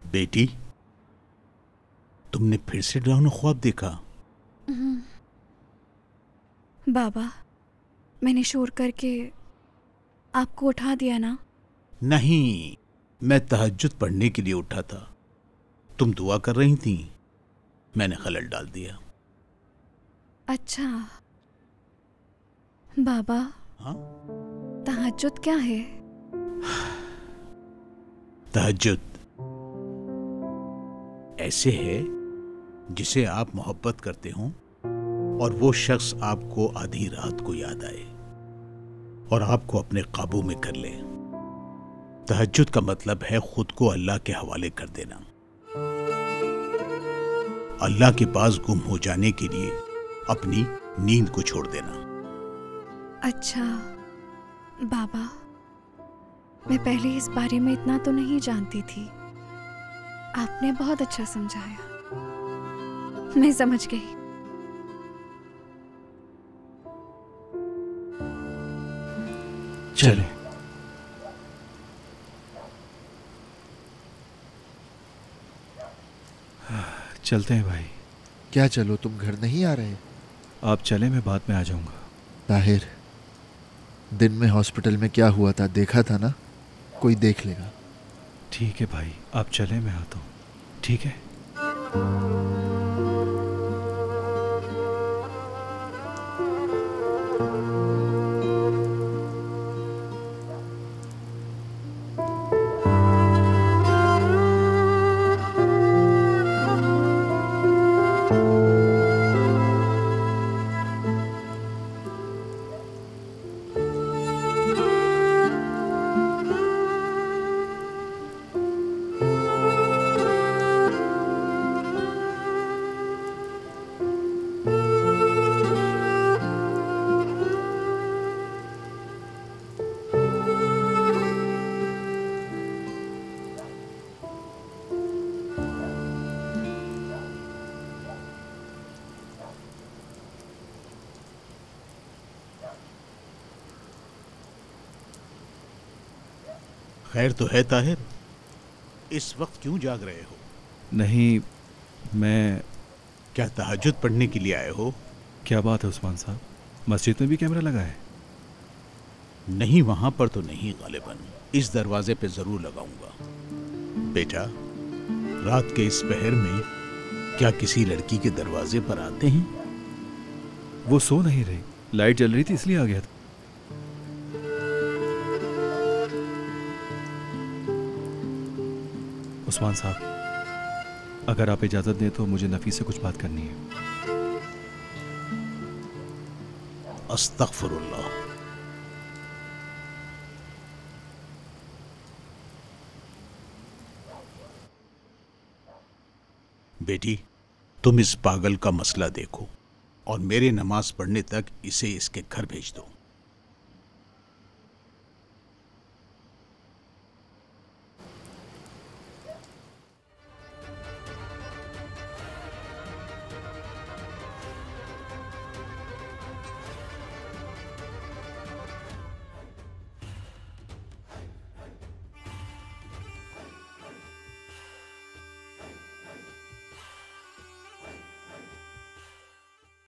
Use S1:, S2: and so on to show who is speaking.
S1: बेटी, तुमने फिर से डरावना ख्वाब देखा?
S2: बाबा, मैंने शोर करके आपको उठा दिया ना?
S1: नहीं, मैं तहज्जुद पढ़ने के लिए उठा था। तुम दुआ कर रही थी, मैंने खलल डाल दिया।
S2: अच्छा बाबा।
S1: हाँ?
S2: तहज्जुद क्या है?
S1: तहज्जुद ऐसे है जिसे आप मोहब्बत करते हो और वो शख्स आपको आधी रात को याद आए और आपको अपने काबू में कर ले। तहज्जुद का मतलब है खुद को अल्लाह के हवाले कर देना, अल्लाह के पास गुम हो जाने के लिए अपनी नींद को छोड़ देना।
S2: अच्छा बाबा, मैं पहले इस बारे में इतना तो नहीं जानती थी। आपने बहुत अच्छा समझाया, मैं समझ गई।
S3: चले। चलते हैं भाई।
S4: क्या चलो, तुम घर नहीं आ रहे?
S3: आप चले, मैं बाद में आ जाऊंगा।
S4: ताहिर, दिन में हॉस्पिटल में क्या हुआ था देखा था ना? कोई देख लेगा।
S3: ठीक है भाई, आप चले, मैं आता हूँ। ठीक है।
S1: खैर तो है ताहिर, इस वक्त क्यों जाग रहे हो?
S3: नहीं, मैं...
S1: क्या तहज्जुद पढ़ने के लिए आए हो?
S3: क्या बात है उस्मान साहब, मस्जिद में भी कैमरा लगा है?
S1: नहीं, वहां पर तो नहीं गालिबन, इस दरवाजे पे जरूर लगाऊंगा। बेटा, रात के इस पहर में क्या किसी लड़की के दरवाजे पर आते हैं?
S3: वो सो नहीं रही, लाइट जल रही थी इसलिए आ गया था। उस्मान साहब, अगर आप इजाजत दें तो मुझे नफीस से कुछ बात करनी है।
S1: अस्तगफिरुल्लाह। बेटी, तुम इस पागल का मसला देखो और मेरे नमाज पढ़ने तक इसे इसके घर भेज दो।